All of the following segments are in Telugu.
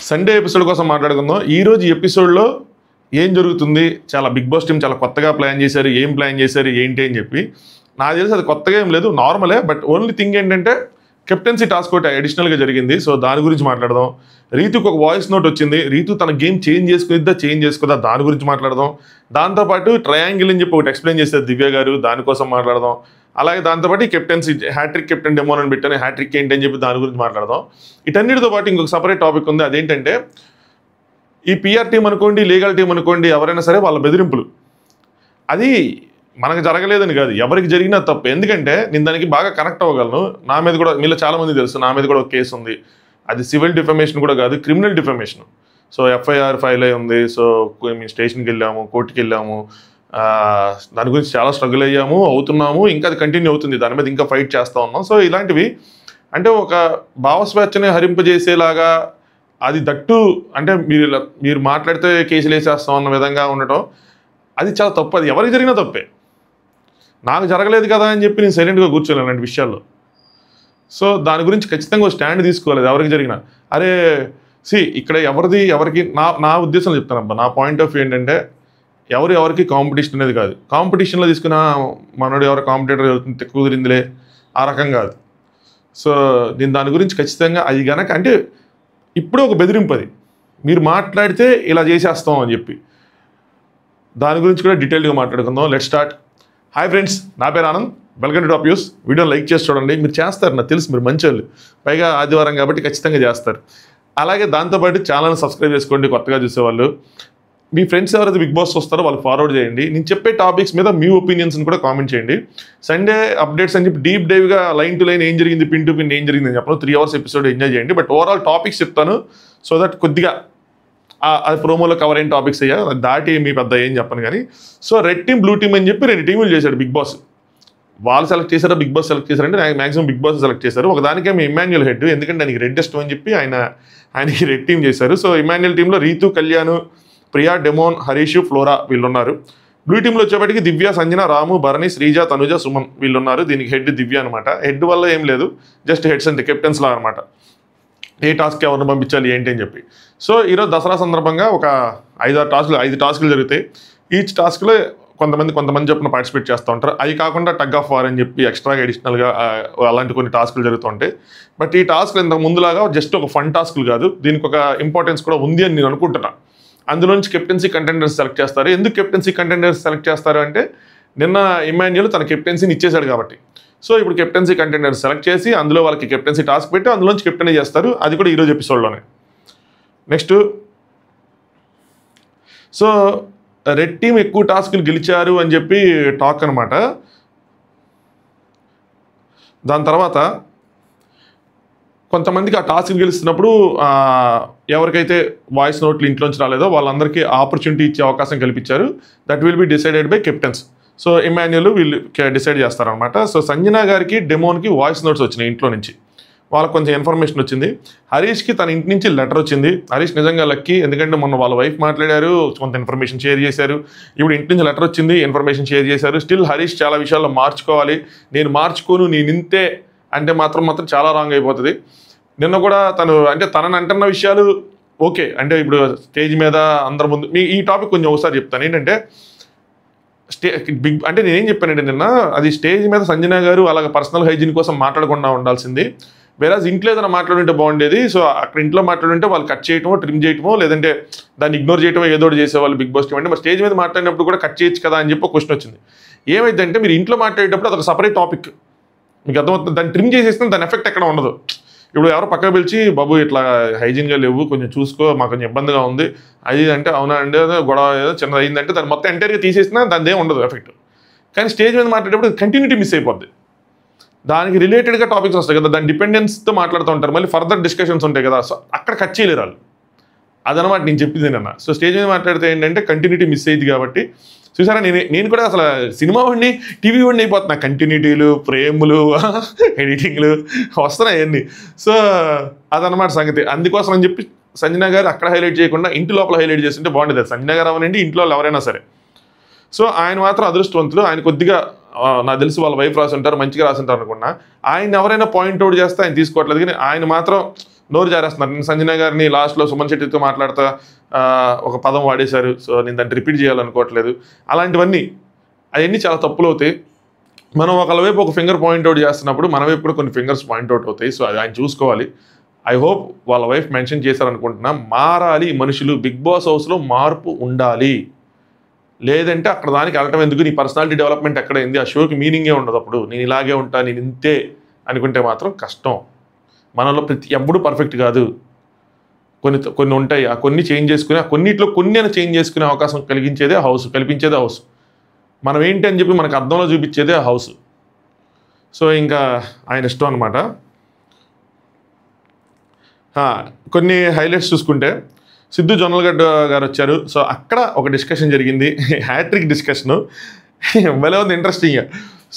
సండే ఎపిసోడ్ కోసం మాట్లాడుకుందాం. ఈరోజు ఎపిసోడ్లో ఏం జరుగుతుంది, చాలా బిగ్ బాస్ టీం చాలా కొత్తగా ప్లాన్ చేశారు, ఏం ప్లాన్ చేశారు ఏంటి అని చెప్పి. నాకు తెలిసి అది కొత్తగా ఏం లేదు, నార్మలే. బట్ ఓన్లీ థింగ్ ఏంటంటే కెప్టెన్సీ టాస్క్ ఒకటి అడిషనల్గా జరిగింది. సో దాని గురించి మాట్లాడదాం. రీతుకు ఒక వాయిస్ నోట్ వచ్చింది, రీతు తన గేమ్ చేంజ్ చేసుకోదా దాని గురించి మాట్లాడదాం. దాంతోపాటు ట్రయాంగిల్ అని చెప్పి ఒకటి ఎక్స్ప్లెయిన్ చేస్తారు దివ్య గారు, దానికోసం మాట్లాడదాం. అలాగే దాంతోపాటు కెప్టెన్సీ హ్యాట్రిక్ కెప్టెన్ డెమోన్ అని పెట్టాను, హ్యాట్రిక్ ఏంటి అని చెప్పి దాని గురించి మాట్లాడదాం. వీటన్నిటితో పాటు ఇంకొక సపరేట్ టాపిక్ ఉంది. అదేంటంటే ఈ పిఆర్ టీం అనుకోండి, లీగల్ టీం అనుకోండి, ఎవరైనా సరే వాళ్ళ బెదిరింపులు, అది మనకు జరగలేదని కాదు, ఎవరికి జరిగినా తప్పు. ఎందుకంటే నేను దానికి బాగా కనెక్ట్ అవ్వగలను. నా మీద కూడా, మీలో చాలామంది తెలుసు, నా మీద కూడా ఒక కేసు ఉంది. అది సివిల్ డిఫమేషన్ కూడా కాదు, criminal defamation. So FIR file అయి ఉంది. సో మేము స్టేషన్కి వెళ్ళాము, కోర్టుకి వెళ్ళాము, దాని గురించి చాలా స్ట్రగుల్ అయ్యాము, అవుతున్నాము, ఇంకా అది కంటిన్యూ అవుతుంది, దాని మీద ఇంకా ఫైట్ చేస్తూ ఉన్నాం. సో ఇలాంటివి అంటే ఒక భావస్వేచ్ఛని హరింపజేసేలాగా, అది దట్టు అంటే మీరు మాట్లాడితే కేసులు వేసేస్తాం అన్న విధంగా ఉండటం, అది చాలా తప్పు. అది ఎవరికి జరిగినా తప్పే. నాకు జరగలేదు కదా అని చెప్పి నేను సైలెంట్గా కూర్చోలేను అలాంటి విషయాల్లో. సో దాని గురించి ఖచ్చితంగా స్టాండ్ తీసుకోలేదు ఎవరికి జరిగినా. అరే ఇక్కడ ఎవరికి నా ఉద్దేశంలో చెప్తానబ్బా, నా పాయింట్ ఆఫ్ వ్యూ ఏంటంటే ఎవరికి కాంపిటీషన్ అనేది కాదు. కాంపిటీషన్లో తీసుకున్న మనోడు ఎవరు కాంపిటేటర్ ఎక్కువ కుదిరిందిలే ఆ రకం కాదు. సో నేను దాని గురించి ఖచ్చితంగా, అది కనుక అంటే ఇప్పుడు ఒక బెదిరింపు, అది మీరు మాట్లాడితే ఇలా చేసేస్తాం అని చెప్పి, దాని గురించి కూడా డీటెయిల్గా మాట్లాడుకుందాం. Let's start. హాయ్ ఫ్రెండ్స్, నా పేరు Anand, welcome to top news. వీడియోని లైక్ చేసి చూడండి, మీరు చేస్తారు, నాకు తెలుసు మీరు మంచి వాళ్ళు, పైగా ఆదివారం కాబట్టి ఖచ్చితంగా చేస్తారు. అలాగే దాంతోపాటు ఛానల్ని సబ్స్క్రైబ్ చేసుకోండి కొత్తగా చూసేవాళ్ళు. మీ ఫ్రెండ్స్ ఎవరైతే బిగ్ బాస్ వస్తారో వాళ్ళు ఫార్వర్డ్ చేయండి. నేను చెప్పే టాపిక్స్ మీద మీ ఒపీనియన్స్ని కూడా కామెంట్ చేయండి. సండే అప్డేట్స్ అని చెప్పి డీప్ డైవ్గా లైన్ టు లైన్ ఏం జరిగింది, పిన్ టు పిన్ ఏం జరిగింది అని చెప్పను. 3 hours ఎపిసోడ్ ఎంజాయ్ చేయండి. బట్ ఓవరాల్ టాపిక్స్ చెప్తాను, సో దట్ కొద్దిగా అది ప్రోమోలో కవర్ అయిన టాపిక్స్ అయ్యా, దాటి మీ పెద్ద ఏం చెప్పను కానీ. So red team, blue team అని చెప్పి 2 టీములు చేశాడు బిగ్ బాస్. వాళ్ళు సెలెక్ట్ చేశారా, బిగ్ బాస్ సెలెక్ట్ చేశారంటే మ్యాక్సిమం బిగ్ బాస్ సెలెక్ట్ చేశారు. ఒకదానికే మీ ఇమాన్యుల్ హెడ్, ఎందుకంటే ఆయనకి రెడ్ ఇష్టం అని చెప్పి ఆయనకి రెడ్ టీం చేశారు. సో ఇమాన్యుల్ టీంలో రీతు, కళ్యాణ్, ప్రియా, డెమోన్, హరీష్, ఫ్లోరా వీళ్ళు ఉన్నారు. బ్లూ టీంలో వచ్చేప్పటికి దివ్య, సంజన, రాము, భరణి, శ్రీజ, తనుజ, సుమన్ వీళ్ళు ఉన్నారు. దీనికి హెడ్ దివ్య అనమాట. హెడ్ వల్ల ఏం లేదు, జస్ట్ హెడ్స్ అంటే కెప్టెన్స్ లా అనమాట. ఏ టాస్క్ ఎవరిని పంపించాలి ఏంటి అని చెప్పి. సో ఈరోజు దసరా సందర్భంగా ఒక 5 టాస్కులు జరుగుతాయి. ఈచ్ టాస్క్లో కొంతమంది చెప్పిన పార్టిసిపేట్ చేస్తూ ఉంటారు. అవి కాకుండా టగ్ ఆఫ్ వార్ అని చెప్పి ఎక్స్ట్రాగా అడిషనల్గా అలాంటి కొన్ని టాస్కులు జరుగుతూ ఉంటాయి. బట్ ఈ టాస్క్లు ఇంతకు ముందులాగా జస్ట్ ఒక ఫన్ టాస్కులు కాదు, దీనికి ఒక ఇంపార్టెన్స్ కూడా ఉంది అని నేను అనుకుంటున్నా. అందులోంచి కెప్టెన్సీ కంటెండర్స్ సెలెక్ట్ చేస్తారు. ఎందుకు కెప్టెన్సీ కంటెండర్స్ సెలెక్ట్ చేస్తారు అంటే, నిన్న ఇమాన్యుల్ తన కెప్టెన్సీని ఇచ్చేశాడు కాబట్టి. సో ఇప్పుడు కెప్టెన్సీ కంటెండర్స్ సెలెక్ట్ చేసి అందులో వాళ్ళకి కెప్టెన్సీ టాస్క్ పెట్టి అందులోంచి కెప్టెన్ చేస్తారు. అది కూడా ఈరోజు ఎపిసోడ్లోనే. నెక్స్ట్, సో రెడ్ టీం ఎక్కువ టాస్కులు గెలిచారు అని చెప్పి టాక్ అనమాట. దాని తర్వాత కొంతమందికి ఆ టాస్క్ గెలుస్తున్నప్పుడు ఎవరికైతే వాయిస్ నోట్లు ఇంట్లోంచి రాలేదో వాళ్ళందరికీ ఆపర్చునిటీ ఇచ్చే అవకాశం కల్పించారు. That will be decided by captains. So Emmanuel వీళ్ళు డిసైడ్ చేస్తారనమాట. సో సంజన గారికి, డెమోన్కి వాయిస్ నోట్స్ వచ్చినాయి ఇంట్లో నుంచి, వాళ్ళకి కొంచెం ఇన్ఫర్మేషన్ వచ్చింది. హరీష్కి తన ఇంటి నుంచి లెటర్ వచ్చింది. హరీష్ నిజంగా లక్కీ, ఎందుకంటే మొన్న వాళ్ళ వైఫ్ మాట్లాడారు, కొంత ఇన్ఫర్మేషన్ షేర్ చేశారు. ఇప్పుడు ఇంటి నుంచి లెటర్ వచ్చింది, ఇన్ఫర్మేషన్ షేర్ చేశారు. స్టిల్ హరీష్ చాలా విషయాల్లో మార్చుకోవాలి. నేను మార్చుకోను, నేను ఇంతే అంటే మాత్రం చాలా రాంగ్ అయిపోతుంది. నిన్న కూడా తనని అంటున్న విషయాలు ఓకే, అంటే ఇప్పుడు స్టేజ్ మీద అందరి ముందు ఈ టాపిక్ కొంచెం ఒకసారి చెప్తాను. ఏంటంటే అంటే నేనేం చెప్పానంటే, నిన్న అది స్టేజ్ మీద సంజన గారు అలాగ పర్సనల్ హైజీన్ కోసం మాట్లాడకుండా ఉండాల్సింది. వేరాజ్ ఇంట్లో ఏదైనా మాట్లాడుంటే బాగుండేది. సో అక్కడ ఇంట్లో మాట్లాడుంటే వాళ్ళు కట్ చేయటమో, ట్రిమ్ చేయటమో, లేదంటే దాన్ని ఇగ్నోర్ చేయటమో ఏదో చేసేవాళ్ళు బిగ్ బాస్ టీం. అంటే మరి స్టేజ్ మీద మాట్లాడినప్పుడు కూడా కట్ చేయొచ్చు కదా అని చెప్పి ఒక క్వశ్చన్ వచ్చింది. ఏమైందంటే, మీరు ఇంట్లో మాట్లాడేటప్పుడు అదొక సపరేట్ టాపిక్, మీకు అర్థమవుతుంది. దాన్ని ట్రిమ్ చేసేస్తే దాని ఎఫెక్ట్ ఎక్కడ ఉండదు. ఇప్పుడు ఎవరో పక్కకు పిలిచి, బాబు ఇట్లా హైజీన్గా లేవు, కొంచెం చూసుకో, మాకు కొంచెం ఇబ్బందిగా ఉంది అది అంటే, అవునా అండి గొడవ ఏదో చిన్నది అయిందంటే దాన్ని మొత్తం ఎంటైర్గా తీసేసినా దాని ఏం ఉండదు ఎఫెక్ట్. కానీ స్టేజ్ మీద మాట్లాడేటప్పుడు కంటిన్యూటీ మిస్ అయిపోద్ది. దానికి రిలేటెడ్గా టాపిక్స్ వస్తాయి కదా, దాని డిపెండెన్స్తో మాట్లాడుతూ ఉంటారు, మళ్ళీ ఫర్దర్ డిస్కషన్స్ ఉంటాయి కదా. సో అక్కడ కట్ చేయలేరు వాళ్ళు. అదనమాట నేను చెప్పింది నిన్న. సో స్టేజ్ మీద మాట్లాడితే ఏంటంటే కంటిన్యూటీ మిస్ అయ్యింది కాబట్టి. చూసారా, నేను కూడా అసలు సినిమా వాడిని, టీవీ వాడిని అయిపోతున్నా. కంటిన్యూటీలు, ఫ్రేములు, ఎడిటింగ్లు వస్తున్నాయి అవన్నీ. సో అదనమాట సంగతి. అందుకోసం అని చెప్పి సంజన గారు అక్కడ హైలైట్ చేయకుండా ఇంటి లోపల హైలైట్ చేస్తుంటే బాగుండేది. సంజన గారు అవనండి, ఇంట్లో ఎవరైనా సరే. సో ఆయన మాత్రం అదృష్టవంతులు. ఆయన కొద్దిగా నాకు తెలిసి వాళ్ళ వైఫ్ రాసి ఉంటారు, మంచిగా రాసి ఉంటారు అనుకున్నా. ఆయన ఎవరైనా పాయింట్అవుట్ చేస్తే ఆయన తీసుకోవట్లేదు, కానీ ఆయన మాత్రం నోరు జారేస్తున్నారు. నేను సంజన గారిని లాస్ట్లో సుమన్ శెట్టితో మాట్లాడుతా ఒక పదం వాడేశారు, సో నేను దాన్ని రిపీట్ చేయాలనుకోవట్లేదు. అలాంటివన్నీ అవన్నీ చాలా తప్పులు అవుతాయి. మనం ఒకళ్ళ వైపు ఒక ఫింగర్ పాయింట్అవుట్ చేస్తున్నప్పుడు మన వైపు కూడా కొన్ని ఫింగర్స్ పాయింట్అవుట్ అవుతాయి. సో అది ఆయన చూసుకోవాలి. ఐ హోప్ వాళ్ళ వైఫ్ మెన్షన్ చేశారనుకుంటున్నా. మారాలి మనుషులు, బిగ్ బాస్ హౌస్లో మార్పు ఉండాలి. లేదంటే అక్కడ దానికి వెళ్ళటం ఎందుకు, నీ పర్సనాలిటీ డెవలప్మెంట్ ఎక్కడైంది, ఆ షోకి మీనింగే ఉండదు. అప్పుడు నేను ఇలాగే ఉంటా, నేను ఇంతే అనుకుంటే మాత్రం కష్టం. మనలో ఎప్పుడు పర్ఫెక్ట్ కాదు, కొన్ని ఉంటాయి. ఆ కొన్ని చేంజ్ చేసుకుని, ఆ కొన్నిట్లో కొన్ని అని చేంజ్ చేసుకునే అవకాశం కల్పించేదే హౌస్. మనం ఏంటి అని చెప్పి మనకు అర్థంలో చూపించేదే ఆ హౌస్. సో ఇంకా ఆయన ఇష్టం అనమాట. కొన్ని హైలైట్స్ చూసుకుంటే సిద్ధు జొన్నలగడ్డ గారు వచ్చారు. సో అక్కడ ఒక డిస్కషన్ జరిగింది, హ్యాట్రిక్ డిస్కషను. భలే ఉంది, ఇంట్రెస్టింగ్గా.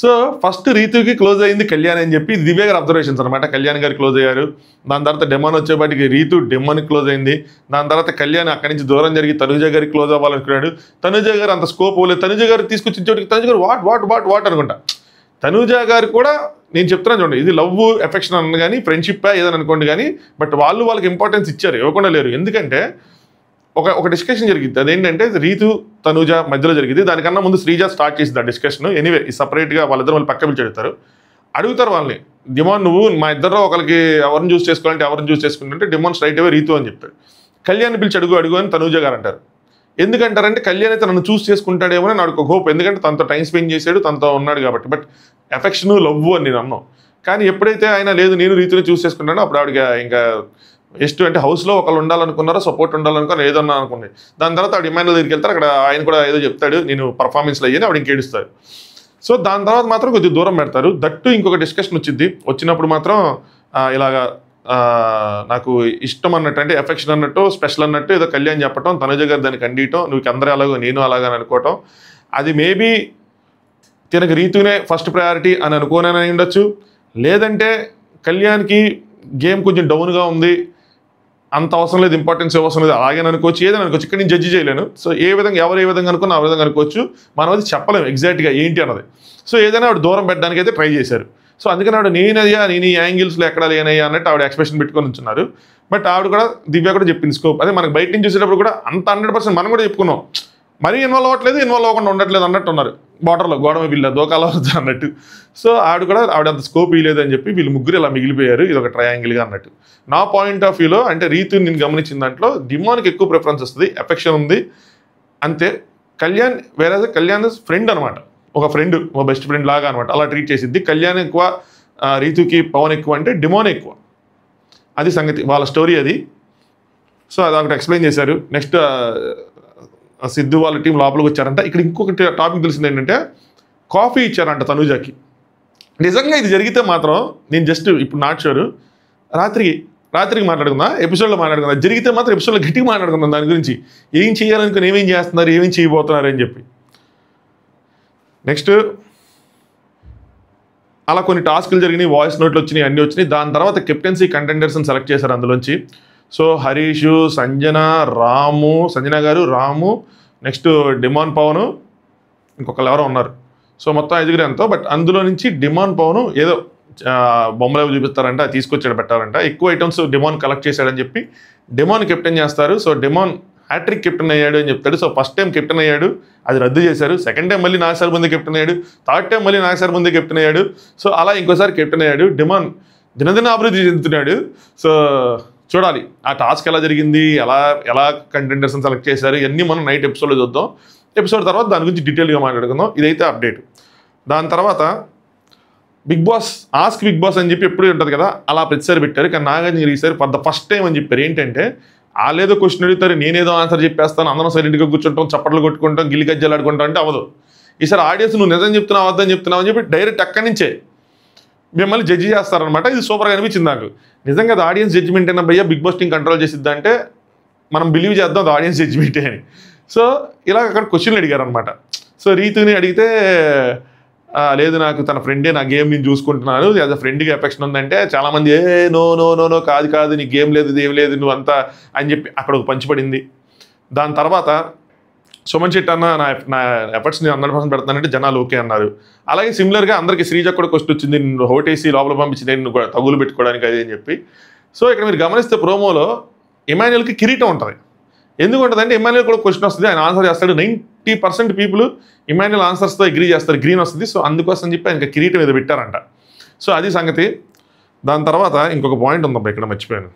సో ఫస్ట్ రీతుకి క్లోజ్ అయింది కళ్యాణ్ అని చెప్పి దివ్య గారి అబ్జర్వేషన్స్ అనమాట. కళ్యాణ్ గారు క్లోజ్ అయ్యారు. దాని తర్వాత డెమాన్ వచ్చేపాటికి రీతు డెమాన్కి క్లోజ్ అయింది. దాని తర్వాత కళ్యాణ్ అక్కడి నుంచి దూరం జరిగి తనుజ గారికి క్లోజ్ అవ్వాలనుకున్నాడు. తనుజ గారు అంత స్కోప్ లేదు. తనుజ గారు తీసుకొచ్చిన చోటికి తనుజ గారు వాట్ అనుకుంటా. తనుజ గారు కూడా నేను చెప్తున్నాను చూడండి, ఇది లవ్ ఎఫెక్షన్ అన్న కానీ ఫ్రెండ్షిప్ ఏదని అనుకోండి కానీ, బట్ వాళ్ళకి ఇంపార్టెన్స్ ఇచ్చారు, ఇవ్వకుండా లేరు. ఎందుకంటే ఒక డిస్కషన్ జరిగింది. అదేంటంటే రీతు తనుజ మధ్యలో జరిగింది. దానికన్నా ముందు శ్రీజ స్టార్ట్ చేసింది ఆ డిస్కషన్. ఎనీవే సపరేట్గా వాళ్ళిద్దరు వాళ్ళు పక్క పిలిచి అడుగుతారు వాళ్ళని, డిమాన్ నువ్వు మా ఇద్దరు ఒకరికి ఎవరిని చూస్ చేసుకోవాలంటే ఎవరిని చూస్ చేసుకుంటుంటే డిమాన్ స్ట్రైట్ అవే రీతు అని చెప్తాడు. కళ్యాణ్ పిలిచి అడుగు అని తనుజ గారు అంటారు. ఎందుకంటారంటే కళ్యాణ్ అయితే నన్ను చూస్ చేసుకుంటాడేమో అని నాకు ఒక హోప్. ఎందుకంటే తనతో టైం స్పెండ్ చేశాడు, తనతో ఉన్నాడు కాబట్టి. బట్ ఎఫెక్షన్ లవ్ అని నేను అన్నాను. కానీ ఎప్పుడైతే ఆయన లేదు నేను రీతిని చూస్ చేసుకుంటానో అప్పుడు ఆవిడకి ఇంకా ఎస్ట్ అంటే హౌస్లో ఒకళ్ళు ఉండాలనుకున్నారో, సపోర్ట్ ఉండాలనుకున్నారో, ఏదన్నా అనుకున్నాయి. దాని తర్వాత ఆవిడ ఇమాన్యుల్ దగ్గరికి వెళ్తారు. అక్కడ ఆయన కూడా ఏదో చెప్తాడు, నేను పర్ఫార్మెన్స్లో అయ్యాను, ఆవిడ ఇంకేడుస్తారు. సో దాని తర్వాత మాత్రం కొద్దిగా దూరం పెడతారు. దట్టు ఇంకొక డిస్కషన్ వచ్చినప్పుడు మాత్రం ఇలాగా నాకు ఇష్టం అన్నట్టు, అంటే ఎఫెక్షన్ అన్నట్టు, స్పెషల్ అన్నట్టు ఏదో కళ్యాణ్ చెప్పటం, తనుజ గారు దాన్ని ఖండియటం, నువ్వు అందరూ అలాగో నేను అలాగని అనుకోవటం. అది మేబీ తినకు రీతునే ఫస్ట్ ప్రయారిటీ అని అనుకోనని ఉండొచ్చు. లేదంటే కళ్యాణ్కి గేమ్ కొంచెం డౌన్గా ఉంది, అంత అవసరం లేదు, ఇంపార్టెన్స్ అవసరం లేదు, అలాగే అనుకోవచ్చు, ఏదని అనుకోవచ్చు. ఇక్కడ నేను జడ్జి చేయలేను. సో ఎవరు ఏ విధంగా అనుకున్నా ఆ విధంగా అనుకోవచ్చు. మనం అది చెప్పలేము ఎగ్జాక్ట్గా ఏంటి అన్నది. సో ఏదైనా ఆవిడ దూరం పెట్టడానికి అయితే ట్రై చేశారు. సో అందుకని ఆవిడ నేను ఈ యాంగిల్స్లో ఎక్కడ లేనయ్యా అన్నట్టు ఆవిడ ఎక్స్ప్రెషన్ పెట్టుకొని ఉంటున్నారు. బట్ ఆవిడ కూడా దివ్య కూడా చెప్పింది స్కోప్ అదే. మనకు బయట నుంచి చూసేటప్పుడు కూడా అంత 100% మనం కూడా చెప్పుకున్నాం, మరీ ఇన్వాల్వ్ అవ్వకుండా ఉండట్లేదు అన్నట్టు ఉన్నారు. బార్డర్లో గోడమ వీళ్ళ దోకాల అన్నట్టు. సో ఆవిడ అంత స్కోప్ ఇవ్వలేదు అని చెప్పి వీళ్ళు ముగ్గురు ఇలా మిగిలిపోయారు, ఇది ఒక ట్రయాంగిల్గా అన్నట్టు. నా పాయింట్ ఆఫ్ వ్యూలో అంటే రీతుని నేను గమనించిన దాంట్లో డిమాన్కి ఎక్కువ ప్రిఫరెన్స్ వస్తుంది, ఎఫెక్షన్ ఉంది అంతే. కళ్యాణ్ ఫ్రెండ్ అనమాట, ఒక బెస్ట్ ఫ్రెండ్ లాగా అనమాట, అలా ట్రీట్ చేసిద్ది. కళ్యాణ్ ఎక్కువ, రీతుకి పవన్ ఎక్కువ అంటే డిమాన్ ఎక్కువ. అది సంగతి, వాళ్ళ స్టోరీ అది. సో అది ఒకటి ఎక్స్ప్లెయిన్ చేశారు. నెక్స్ట్ సిద్ధు వాళ్ళ టీం లోపలికి వచ్చారంట. ఇక్కడ ఇంకొకటి టాపిక్ తెలిసింది ఏంటంటే కాఫీ ఇచ్చారంట తనుజాకి. నిజంగా ఇది జరిగితే మాత్రం నేను జస్ట్ ఇప్పుడు నాట్ షూర్, రాత్రికి మాట్లాడుకుందా, ఎపిసోడ్లో మాట్లాడుకుందా, జరిగితే మాత్రం ఎపిసోడ్లో గట్టిగా మాట్లాడుకుందాం దాని గురించి. ఏం చేయాలనుకుని ఏమేం చేస్తున్నారు, ఏమేం చేయబోతున్నారు అని చెప్పి. నెక్స్ట్ అలా కొన్ని టాస్కులు జరిగినాయి, వాయిస్ నోట్లు వచ్చినాయి, అన్నీ వచ్చినాయి. దాని తర్వాత కెప్టెన్సీ కంటెండర్స్ని సెలెక్ట్ చేశారు అందులోంచి. సో హరీష్, సంజన గారు, రాము, నెక్స్ట్ డిమాన్ పవన్, ఇంకొకరు ఎవరో ఉన్నారు. సో మొత్తం 5 ఎంతో. బట్ అందులో నుంచి డిమాన్ పవన్ ఏదో బొమ్మలు చూపిస్తారంట, తీసుకొచ్చాడు పెట్టారంట. ఎక్కువ ఐటమ్స్ డిమాన్ కలెక్ట్ చేశాడని చెప్పి డిమాన్ కెప్టెన్ చేస్తారు. సో డిమాన్ హ్యాట్రిక్ కెప్టెన్ అయ్యాడు అని చెప్తాడు. సో ఫస్ట్ టైం కెప్టెన్ అయ్యాడు, అది రద్దు చేశారు. సెకండ్ టైం మళ్ళీ నాగసారి ముందే కెప్టెన్ అయ్యాడు. థర్డ్ టైం మళ్ళీ నాగసారి ముందే కెప్టెన్ అయ్యాడు. సో అలా ఇంకోసారి కెప్టెన్ అయ్యాడు. డిమాన్ దినదిన అభివృద్ధి చెందుతున్నాడు. సో చూడాలి ఆ టాస్క్ ఎలా జరిగింది, ఎలా కంటెండర్స్ని సెలెక్ట్ చేశారు, ఇవన్నీ మనం నైట్ ఎపిసోడ్లో చూద్దాం. ఎపిసోడ్ తర్వాత దాని గురించి డీటెయిల్గా మాట్లాడుకుందాం. ఇదైతే అప్డేట్. దాని తర్వాత బిగ్ బాస్ అని చెప్పి ఎప్పుడు ఉంటుంది కదా, అలా ప్రతిసారి పెట్టారు. కానీ నాగార్జున ఈసారి ఫర్ ద ఫస్ట్ టైం అని చెప్పారు. ఏంటంటే వాళ్ళేదో క్వశ్చన్ అడుగుతారు, నేనేదో ఆన్సర్ చెప్పేస్తాను, అందరం సైలెంట్గా కూర్చుంటాం, చప్పట్లు కొట్టుకుంటాం, గిల్లి గజ్జలు ఆడుకుంటాం అంటే అవ్వదు. ఈసారి ఆడియన్స్ నువ్వు నిజం చెప్తున్నావు అర్థం చెప్తున్నావు అని చెప్పి డైరెక్ట్ అక్కడి నుంచే మిమ్మల్ని జడ్జి చేస్తారనమాట. ఇది సూపర్గా అనిపించింది నాకు. నిజంగా అది ఆడియన్స్ జడ్జిమెంట్ అయినా భయ్యా బిగ్ బాస్ టీం కంట్రోల్ చేసిద్దంటే మనం బిలీవ్ చేద్దాం అది ఆడియన్స్ జడ్జిమెంటే అని. సో ఇలా అక్కడ క్వశ్చన్లు అడిగారనమాట. సో రీతుని అడిగితే లేదు నాకు తన ఫ్రెండే, నా గేమ్ నేను చూసుకుంటున్నాను, యాజ్ అ ఫ్రెండ్గా ఎఫెక్షన్ ఉందంటే చాలామంది నో కాదు నీ గేమ్ లేదు, ఇది ఏం లేదు, నువ్వు అంతా అని చెప్పి అక్కడ ఒక పంచిపడింది. దాని తర్వాత సుమన్ శెట్టి అన్న నా ఎఫర్ట్స్ నేను 100% పెడతానంటే జనాలు ఓకే అన్నారు. అలాగే సిమిలర్గా అందరికీ శ్రీజ కూడా క్వశ్చన్ వచ్చింది, నిన్ను హోటేసి లోపల పంపించింది నిన్ను తగులు పెట్టుకోవడానికి అది అని చెప్పి. సో ఇక్కడ మీరు గమనిస్తే ప్రోమోలో ఇమాన్యుయల్కి కిరీటం ఉంటుంది. ఎందుకు ఉంటుందంటే ఇమాన్యుయల్ కూడా క్వశ్చన్ వస్తుంది, ఆయన ఆన్సర్ చేస్తాడు. 90% పీపుల్ ఇమాన్యుయల్ ఆన్సర్స్తో అగ్రీ చేస్తారు, గ్రీన్ వస్తుంది. సో అందుకోసం చెప్పి ఆయనకి కిరీటం ఏదో పెట్టారంట. సో అది సంగతి. దాని తర్వాత ఇంకొక పాయింట్ ఉందబ్బా ఇక్కడ మర్చిపోయాను.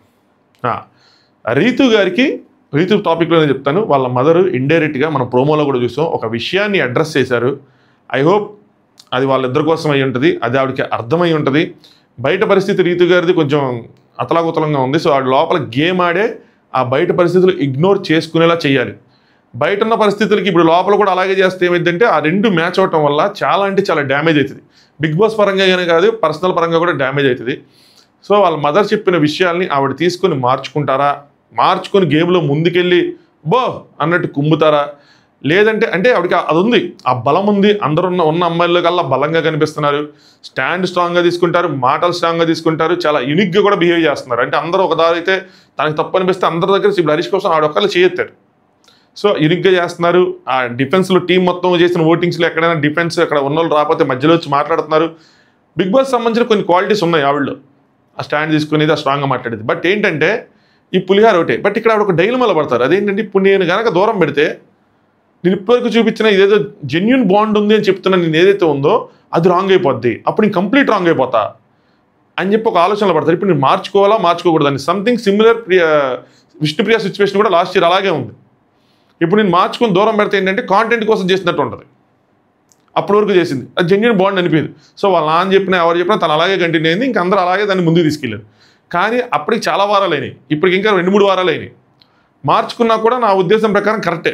రీతు టాపిక్లోనే చెప్తాను. వాళ్ళ మదరు ఇండైరెక్ట్గా మనం ప్రోమోలో కూడా చూసాం, ఒక విషయాన్ని అడ్రస్ చేశారు. ఐ హోప్ అది వాళ్ళిద్దరి కోసం అయి ఉంటుంది, అది ఆవిడకి అర్థమై ఉంటుంది. బయట పరిస్థితి రీతు గారిది కొంచెం అతలాకుతలంగా ఉంది. సో ఆవిడ లోపల గేమ్ ఆడే ఆ బయట పరిస్థితులు ఇగ్నోర్ చేసుకునేలా చేయాలి. బయట ఉన్న పరిస్థితులకి ఇప్పుడు లోపల కూడా అలాగే చేస్తే ఏమైందంటే ఆ రెండు మ్యాచ్ అవటం వల్ల చాలా అంటే చాలా డ్యామేజ్ అవుతుంది. బిగ్ బాస్ పరంగానే కాదు, పర్సనల్ పరంగా కూడా డ్యామేజ్ అవుతుంది. సో వాళ్ళ మదర్ చెప్పిన విషయాల్ని ఆవిడ తీసుకొని మార్చుకొని గేమ్లో ముందుకెళ్ళి బో అన్నట్టు కుమ్ముతారా, లేదంటే అంటే ఆవిడకి అది ఉంది, ఆ బలం ఉంది. అందరూ ఉన్న అమ్మాయిల్లో కల్లా బలంగా కనిపిస్తున్నారు, స్టాండ్ స్ట్రాంగ్గా తీసుకుంటారు, మాటలు స్ట్రాంగ్గా తీసుకుంటారు, చాలా యూనిక్గా కూడా బిహేవ్ చేస్తున్నారు. అంటే అందరూ ఒక దారి అయితే తనకు తప్పు అనిపిస్తే అందరి దగ్గర ఇప్పుడు హరీష్ కోసం ఆవిడ ఒక్కళ్ళు చేయెత్తారు. సో యూనిక్గా చేస్తున్నారు. ఆ డిఫెన్స్లో టీం మొత్తం చేసిన ఓటింగ్స్లో ఎక్కడైనా డిఫెన్స్ అక్కడ ఉన్న వాళ్ళు రాకపోతే మధ్యలో వచ్చి మాట్లాడుతున్నారు. బిగ్ బాస్ సంబంధించిన కొన్ని క్వాలిటీస్ ఉన్నాయి ఆవిడలో, ఆ స్టాండ్ తీసుకునేది, ఆ స్ట్రాంగ్గా మాట్లాడేది. బట్ ఏంటంటే ఈ పులిహార ఒకటే. బట్ ఇక్కడ ఆవిడ ఒక డైలమాలో పడతారు. అదేంటంటే ఇప్పుడు నేను కనుక దూరం పెడితే నేను ఇప్పటివరకు చూపించిన ఇదేదో జెన్యున్ బాండ్ ఉంది అని చెప్తున్నా నేను ఏదైతే ఉందో అది రాంగ్ అయిపోద్ది, అప్పుడు నేను కంప్లీట్ రాంగ్ అయిపోతా అని చెప్పి ఒక ఆలోచనలో పడతారు. ఇప్పుడు నేను మార్చుకోకూడదు అని. సంథింగ్ సిమిలర్ విష్ణుప్రియ సిచ్యువేషన్ కూడా లాస్ట్ ఇయర్ అలాగే ఉంది. ఇప్పుడు నేను మార్చుకొని దూరం పెడితే ఏంటంటే కాంటెంట్ కోసం చేసినట్టు ఉంటుంది. అప్పటి వరకు చేసింది అది జెన్యున్ బాండ్ అనిపించదు. సో వాళ్ళ నాన్న చెప్పినా ఎవరు చెప్పినా తను అలాగే కంటిన్యూ అయింది. ఇంకా అందరూ అలాగే దాన్ని ముందుకు తీసుకెళ్ళారు. కానీ అప్పటికి చాలా వారాలు అయినాయి, ఇప్పటికి ఇంకా 2-3 వారాలు అయినాయి. మార్చుకున్నా కూడా నా ఉద్దేశం ప్రకారం కరెక్టే,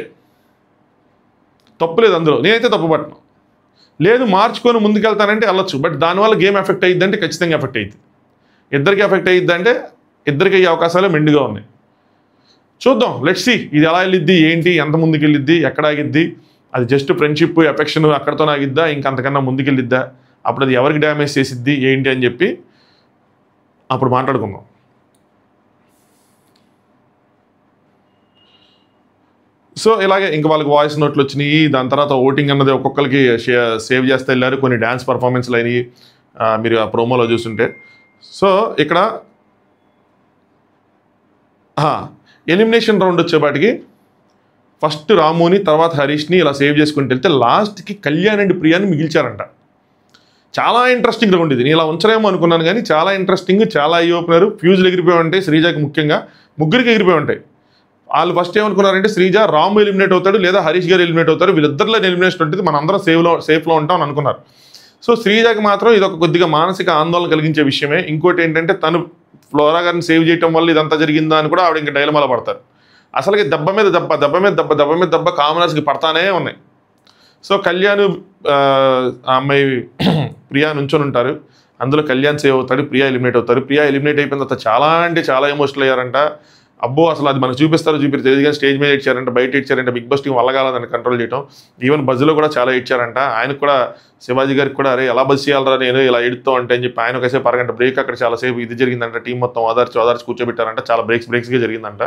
తప్పులేదు అందులో, నేనైతే తప్పు పట్టను. లేదు మార్చుకొని ముందుకెళ్తానంటే వెళ్ళొచ్చు, బట్ దానివల్ల గేమ్ ఎఫెక్ట్ అయ్యిద్దంటే ఖచ్చితంగా ఎఫెక్ట్ అయ్యింది. ఇద్దరికి ఎఫెక్ట్ అయ్యిద్దంటే ఇద్దరికి అయ్యే అవకాశాలు మెండుగా ఉన్నాయి. చూద్దాం, లెట్స్ సీ ఇది ఎలా వెళ్ళిద్ది, ఏంటి, ఎంత ముందుకు వెళ్ళిద్ది, ఎక్కడ ఆగిద్ది, అది జస్ట్ ఫ్రెండ్షిప్ ఎఫెక్షన్ అక్కడితో ఆగిద్దా, ఇంకంతకన్నా ముందుకెళ్ళిద్దా, అప్పుడు అది ఎవరికి డ్యామేజ్ చేసిద్ది ఏంటి అని చెప్పి అప్పుడు మాట్లాడుకుందాం. సో ఇలాగే ఇంకా వాళ్ళకి వాయిస్ నోట్లు వచ్చినాయి. దాని తర్వాత ఓటింగ్ అన్నది ఒక్కొక్కరికి సేవ్ చేస్తే వెళ్ళారు. కొన్ని డ్యాన్స్ పర్ఫార్మెన్స్లు అయినాయి మీరు ఆ ప్రోమోలో చూస్తుంటే. సో ఇక్కడ ఎలిమినేషన్ రౌండ్ వచ్చేపాటికి ఫస్ట్ రాముని, తర్వాత హరీష్ని ఇలా సేవ్ చేసుకుంటూ వెళ్తే లాస్ట్కి కళ్యాణ్ అండ్ ప్రియాని మిగిల్చారంట. చాలా ఇంట్రెస్టింగ్ రౌండ్ ఇది. నేను ఇలా ఉంచరేమో అనుకున్నాను కానీ చాలా ఇంట్రెస్టింగ్, చాలా ఐ ఓపెనర్. ఫ్యూజులు ఎగిరిపోయి ఉంటాయి, శ్రీజాకి ముఖ్యంగా, ముగ్గురికి ఎగిరిపోయి ఉంటాయి. వాళ్ళు ఫస్ట్ ఏమనుకున్నారంటే శ్రీజ, రాము ఎలిమినేట్ అవుతాడు లేదా హరీష్ గారు ఎలిమినేట్ అవుతారు, వీళ్ళిద్దరిలో ఎలిమినేషన్ ఉంటుంది, మన అందరం సేఫ్లో ఉంటాం అని అనుకున్నారు. సో శ్రీజాకి మాత్రం ఇది ఒక కొద్దిగా మానసిక ఆందోళన కలిగించే విషయమే. ఇంకోటి ఏంటంటే తను ఫ్లోరా గారిని సేవ్ చేయడం వల్ల ఇదంతా జరిగిందా అని కూడా ఆవిడ ఇంకా డైలమాలో పడతారు. అసలుకి దెబ్బ మీద దెబ్బ కామనర్స్కి పడతానే ఉన్నాయి. సో కళ్యాణ్ ఆ అమ్మాయి ప్రియా నుంచొని ఉంటారు, అందులో కళ్యాణ్ సేవ్ అవుతాడు, ప్రియా ఎలిమినేట్ అవుతారు. ప్రియా ఎలిమినేట్ అయిపోయిన తర్వాత చాలా అంటే చాలా ఎమోషనల్ అయ్యారంట. అబ్బో అసలు అది మనకు చూపిస్తారు తెలియదు కానీ స్టేజ్ మీద ఇచ్చారంట, బయట ఇచ్చారంట. బిగ్ బాస్ టీం వల్లగాల దాన్ని కంట్రోల్ చేయడం. ఈవెన్ బజ్లో కూడా చాలా ఇచ్చారంట. ఆయనకు కూడా శివాజీ గారికి కూడా అరే ఎలా బజ్ చేయాలరా నేను ఇలా ఎడుతాం అంటే అని చెప్పి ఆయన ఒకసేపు అరగంట బ్రేక్ అక్కడ చాలాసేపు ఇది జరిగిందంట. టీం మొత్తం ఓదార్చి కూర్చోబెట్టారంట. చాలా బ్రేక్స్గా జరిగిందంట.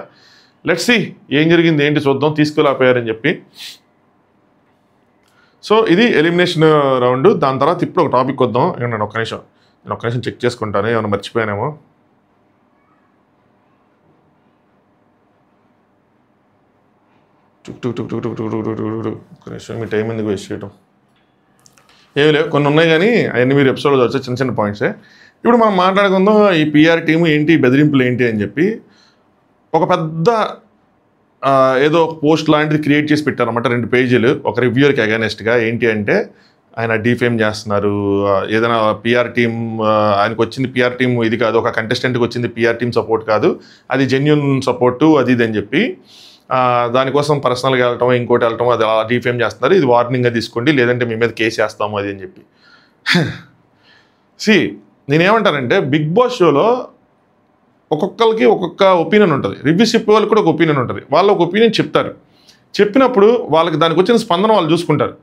లెట్స్ సీ ఏం జరిగింది ఏంటి చూద్దాం, తీసుకెళ్ళిపోయారని చెప్పి. సో ఇది ఎలిమినేషన్ రౌండ్. దాని తర్వాత ఇప్పుడు ఒక టాపిక్ వద్దాం. నేను ఒక్క నిమిషం చెక్ చేసుకుంటాను, ఏమైనా మర్చిపోయానేమో. మీ టైం ఎందుకు వేస్ట్ చేయడం, ఏమి లేవు, కొన్ని ఉన్నాయి కానీ అవన్నీ మీరు ఎపిసోడ్లో వచ్చే చిన్న పాయింట్సే. ఇప్పుడు మనం మాట్లాడుకుందాం ఈ పిఆర్ టీము ఏంటి, బెదిరింపులు ఏంటి అని చెప్పి. ఒక పెద్ద ఏదో పోస్ట్ లాంటిది క్రియేట్ చేసి పెట్టారన్నమాట, 2 పేజీలు, ఒక రివ్యూర్కి అగైనెస్ట్గా. ఏంటి అంటే ఆయన డీఫేమ్ చేస్తున్నారు, ఏదైనా పిఆర్ టీమ్ ఆయనకు వచ్చింది పిఆర్ టీమ్ ఇది కాదు, ఒక కంటెస్టెంట్కి వచ్చింది పిఆర్ టీమ్ సపోర్ట్ కాదు, అది జెన్యూన్ సపోర్టు అది ఇది అని చెప్పి దానికోసం పర్సనల్గా వెళ్ళటం ఇంకోటి వెళ్ళటం అది అలా డీఫేమ్ చేస్తున్నారు. ఇది వార్నింగ్గా తీసుకోండి లేదంటే మీ మీద కేసు వేస్తాము అది అని చెప్పి. నేనేమంటానంటే బిగ్ బాస్ షోలో ఒక్కొక్కరికి ఒక్కొక్క ఒపీనియన్ ఉంటుంది, రివ్యూస్ చెప్పే వాళ్ళకి కూడా ఒక ఒపీనియన్ ఉంటుంది. వాళ్ళు ఒక ఒపీనియన్ చెప్తారు, చెప్పినప్పుడు వాళ్ళకి దానికి వచ్చిన స్పందన వాళ్ళు చూసుకుంటారు.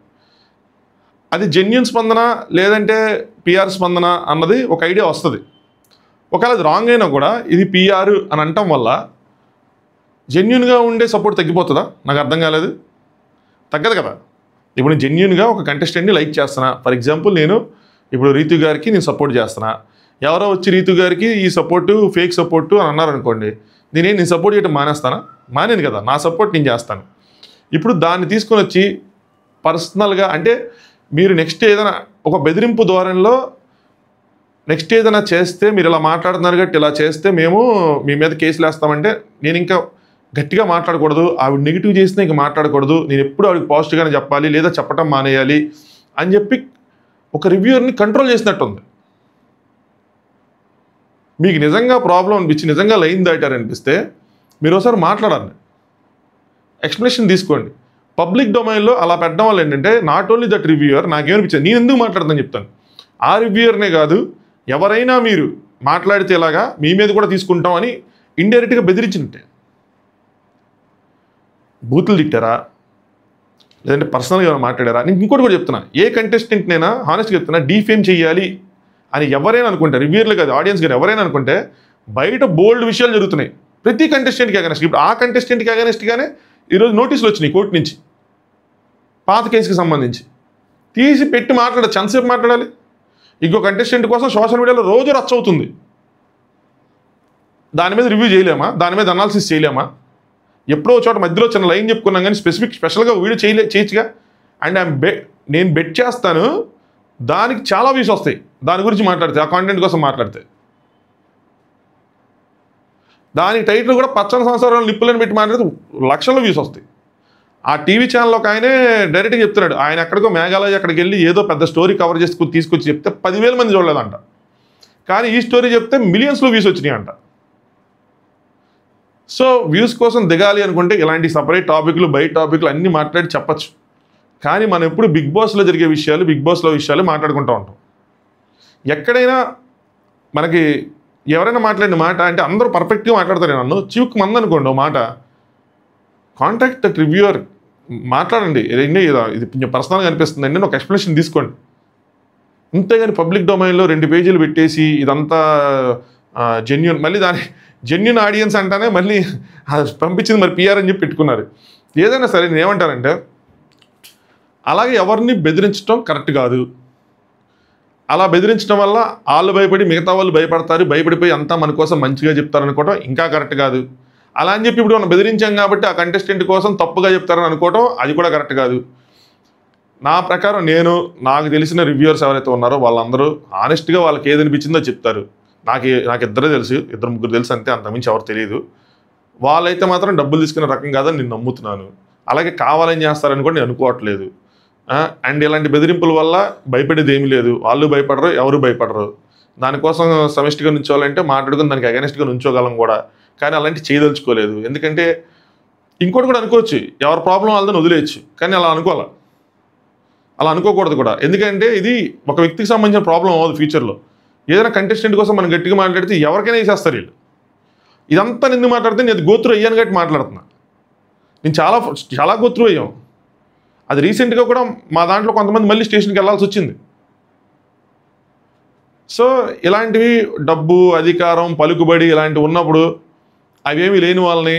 అది జెన్యూన్ స్పందన లేదంటే పిఆర్ స్పందన అన్నది ఒక ఐడియా వస్తుంది. ఒకవేళ అది రాంగ్ అయినా కూడా ఇది పిఆర్ అని అనటం వల్ల జెన్యూన్గా ఉండే సపోర్ట్ తగ్గిపోతుందా? నాకు అర్థం కాలేదు. తగ్గదు కదా. ఇప్పుడు నేను జెన్యూన్గా ఒక కంటెస్టెంట్ని లైక్ చేస్తున్నా, ఫర్ ఎగ్జాంపుల్ నేను ఇప్పుడు రీతు గారికి నేను సపోర్ట్ చేస్తున్నా, ఎవరో వచ్చి రీతు గారికి ఈ సపోర్టు ఫేక్ సపోర్టు అని అన్నారనుకోండి, నేను సపోర్ట్ చేయడం మానేస్తానా? మానేను కదా, నా సపోర్ట్ నేను చేస్తాను. ఇప్పుడు దాన్ని తీసుకొని వచ్చి పర్సనల్గా అంటే మీరు నెక్స్ట్ ఏదైనా ఒక బెదిరింపు ధోరణిలో నెక్స్ట్ ఏదైనా చేస్తే మీరు ఇలా మాట్లాడుతున్నారు కాబట్టి ఇలా చేస్తే మేము మీ మీద కేసులు వేస్తామంటే నేను ఇంకా గట్టిగా మాట్లాడకూడదు, ఆవిడ నెగిటివ్ చేసినా ఇంకా మాట్లాడకూడదు, నేను ఎప్పుడు ఆవిడకి పాజిటివ్గానే చెప్పాలి లేదా చెప్పటం మానేయాలి అని చెప్పి ఒక రివ్యూవర్ని కంట్రోల్ చేసినట్టుంది. మీకు నిజంగా ప్రాబ్లం అనిపించి నిజంగా లైన్ దాటారనిపిస్తే మీరు ఒకసారి మాట్లాడాలి, ఎక్స్ప్లెనేషన్ తీసుకోండి. పబ్లిక్ డొమైన్లో అలా పెట్టడం వల్ల ఏంటంటే నాట్ ఓన్లీ దట్ రివ్యూవర్ నాకేమనిపించింది నేను ఎందుకు మాట్లాడుతాను చెప్తాను, ఆ రివ్యూవర్నే కాదు ఎవరైనా మీరు మాట్లాడితే ఇలాగా మీ మీద కూడా తీసుకుంటాం అని ఇండైరెక్ట్గా బెదిరించినట్టే. బూతులు తిట్టారా లేదంటే పర్సనల్గా మాట్లాడారా? నేను ఇంకోటి కూడా చెప్తున్నా, ఏ కంటెస్టెంట్నైనా హానెస్ట్గా చెప్తున్నా డీఫేమ్ చేయాలి అని ఎవరైనా అనుకుంటే, రివ్యూర్లు కాదు ఆడియన్స్ కానీ ఎవరైనా అనుకుంటే బయట బోల్డ్ విషయాలు జరుగుతున్నాయి ప్రతి కంటెస్టెంట్కి అగెనెస్ట్. ఇప్పుడు ఆ కంటెస్టెంట్కి అగెనెస్ట్గానే ఈరోజు నోటీసులు వచ్చినాయి కోర్టు నుంచి పాత కేసుకి సంబంధించి, తీసి పెట్టి మాట్లాడచ్చు. ఎంతసేపు మాట్లాడాలి? ఇంకో కంటెస్టెంట్ కోసం సోషల్ మీడియాలో రోజు రచ్చ అవుతుంది, దాని మీద రివ్యూ చేయలేమా? దాని మీద అనాలిసిస్ చేయలేమా? ఎప్పుడో చోట మధ్యలో చిన్న లైన్ చెప్పుకున్నాం కానీ స్పెషల్గా వీడియో చేయొచ్చుగా. అండ్ నేను బెట్ చేస్తాను దానికి చాలా వ్యూస్ వస్తాయి దాని గురించి మాట్లాడితే, ఆ కాంటెంట్ కోసం మాట్లాడితే. దానికి టైటిల్ కూడా పచ్చని సంవత్సరాలు నిప్పులను పెట్టి మాట్లాడితే లక్షల వ్యూస్ వస్తాయి. ఆ టీవీ ఛానల్లో ఒక ఆయనే డైరెక్ట్గా చెప్తున్నాడు, ఆయన ఎక్కడికో మేఘాలయ అక్కడికి వెళ్ళి ఏదో పెద్ద స్టోరీ కవర్ చేసి తీసుకొచ్చి చెప్తే 10,000 మంది చూడలేదంట, కానీ ఈ స్టోరీ చెప్తే మిలియన్స్లో వ్యూస్ వచ్చినాయి అంట. సో వ్యూస్ కోసం దిగాలి అనుకుంటే ఇలాంటి సపరేట్ టాపిక్లు బయట టాపిక్లు అన్నీ మాట్లాడి చెప్పచ్చు, కానీ మనం ఎప్పుడు బిగ్ బాస్లో జరిగే విషయాలు బిగ్ బాస్లో విషయాలు మాట్లాడుకుంటూ ఉంటాం. ఎక్కడైనా మనకి ఎవరైనా మాట్లాడిన మాట అంటే అందరూ పర్ఫెక్ట్గా మాట్లాడతారు, నన్ను చివుకు మంది అనుకోండి ఓ మాట, కాంటాక్ట్ దట్ రివ్యూవర్, మాట్లాడండి, ఇది కొంచెం పర్సనల్గా అనిపిస్తుంది అండి, ఒక ఎక్స్ప్లెనేషన్ తీసుకోండి. అంతేగాని పబ్లిక్ డొమైన్లో 2 పేజీలు పెట్టేసి ఇదంతా జెన్యూన్, మళ్ళీ దాని జెన్యూన్ ఆడియన్స్ అంటానే మళ్ళీ పంపించింది మరి పిఆర్ అని చెప్పి పెట్టుకున్నారు. ఏదైనా సరే నేను ఏమంటానంటే అలాగే ఎవరిని బెదిరించడం కరెక్ట్ కాదు. అలా బెదిరించడం వల్ల వాళ్ళు భయపడి మిగతా వాళ్ళు భయపడతారు, భయపడిపోయి అంతా మన కోసం మంచిగా చెప్తారనుకోవడం ఇంకా కరెక్ట్ కాదు. అలా అని చెప్పి ఇప్పుడు మనం బెదిరించాం కాబట్టి ఆ కంటెస్టెంట్ కోసం తప్పుగా చెప్తారని అనుకోవడం అది కూడా కరెక్ట్ కాదు. నా ప్రకారం నాకు తెలిసిన రివ్యూవర్స్ ఎవరైతే ఉన్నారో వాళ్ళందరూ ఆనెస్ట్గా వాళ్ళకి ఏది అనిపించిందో చెప్తారు. నాకు ఇద్దరే తెలుసు, 2-3 తెలుసు అంతే, అంతకుమించి ఎవరు తెలియదు. వాళ్ళైతే మాత్రం డబ్బులు తీసుకునే రకం కాదని నేను నమ్ముతున్నాను. అలాగే కావాలని చేస్తారని కూడా నేను అనుకోవట్లేదు. అండ్ ఇలాంటి బెదిరింపుల వల్ల భయపడేది ఏమీ లేదు, వాళ్ళు భయపడరు, ఎవరు భయపడరు. దానికోసం సమిష్టిగా నుంచోవాలంటే మాట్లాడుకుని దానికి అగెనెస్ట్గా నుంచోగలం కూడా, కానీ అలాంటి చేయదలుచుకోలేదు. ఎందుకంటే ఇంకోటి కూడా అనుకోవచ్చు, ఎవరి ప్రాబ్లం వాళ్ళదని వదిలేయచ్చు, కానీ అలా అలా అనుకోకూడదు కూడా. ఎందుకంటే ఇది ఒక వ్యక్తికి సంబంధించిన ప్రాబ్లం అవ్వదు. ఫ్యూచర్లో ఏదైనా కంటెస్టెంట్ కోసం మనం గట్టిగా మాట్లాడితే ఎవరికైనా వేసేస్తారు వీళ్ళు. ఇదంతా ఎందుకు మాట్లాడితే నేను గోత్రు అయ్యాను కాబట్టి మాట్లాడుతున్నా. నేను చాలా గోత్రు అయ్యాం. అది రీసెంట్గా కూడా మా దాంట్లో కొంతమంది మళ్ళీ స్టేషన్కి వెళ్ళాల్సి వచ్చింది. సో ఇలాంటివి డబ్బు, అధికారం, పలుకుబడి ఇలాంటివి ఉన్నప్పుడు అవేమీ లేని వాళ్ళని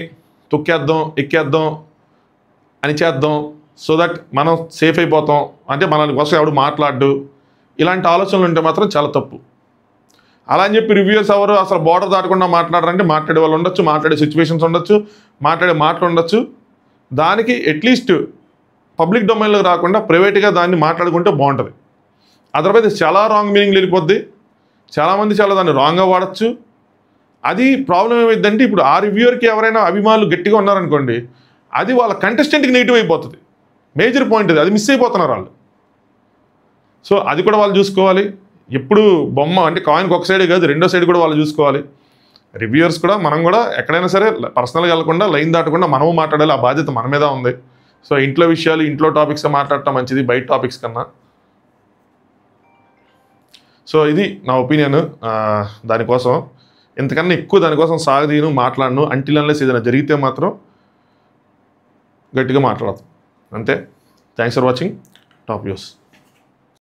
తొక్కేద్దాం, ఎక్కేద్దాం అని చేద్దాం, సో దట్ మనం సేఫ్ అయిపోతాం, అంటే మన కోసం ఎవడు మాట్లాడు, ఇలాంటి ఆలోచనలు ఉంటే మాత్రం చాలా తప్పు. అలా అని చెప్పి రివ్యూవర్స్ ఎవరు అసలు బోర్డర్ దాటకుండా మాట్లాడారంటే మాట్లాడే వాళ్ళు ఉండొచ్చు, మాట్లాడే సిచ్యువేషన్స్ ఉండొచ్చు, మాట్లాడే మాటలు ఉండొచ్చు. దానికి అట్లీస్ట్ పబ్లిక్ డొమైన్లోకి రాకుండా ప్రైవేట్గా దాన్ని మాట్లాడుకుంటే బాగుంటుంది. అదర్వైజ్ చాలా రాంగ్ మీనింగ్ వెళ్ళిపోద్ది, చాలామంది చాలా దాన్ని రాంగ్గా వాడచ్చు. అది ప్రాబ్లం ఏమైందంటే ఇప్పుడు ఆ రివ్యూవర్కి ఎవరైనా అభిమానులు గట్టిగా ఉన్నారనుకోండి, అది వాళ్ళ కంటెస్టెంట్కి నెగిటివ్ అయిపోతుంది. మేజర్ పాయింట్ అది మిస్ అయిపోతున్నారు వాళ్ళు. సో అది కూడా వాళ్ళు చూసుకోవాలి. ఎప్పుడు బొమ్మ అంటే కాయిన్కి ఒక సైడే కాదు, రెండో సైడ్ కూడా వాళ్ళు చూసుకోవాలి. రివ్యూవర్స్ కూడా మనం కూడా ఎక్కడైనా సరే పర్సనల్గా వెళ్ళకుండా లైన్ దాటకుండా మనము మాట్లాడాలి, ఆ బాధ్యత మన మీద ఉంది. సో ఇంట్లో విషయాలు ఇంట్లో టాపిక్స్ మాట్లాడటం మంచిది బయట టాపిక్స్ కన్నా. సో ఇది నా ఒపీనియన్. దానికోసం ఎంతకన్నా ఎక్కువ దానికోసం సాగదీను మాట్లాడను అంటిల్ అన్లెస్ ఏదైనా జరిగితే మాత్రం గట్టిగా మాట్లాడతాం అంతే. Thanks for watching top views.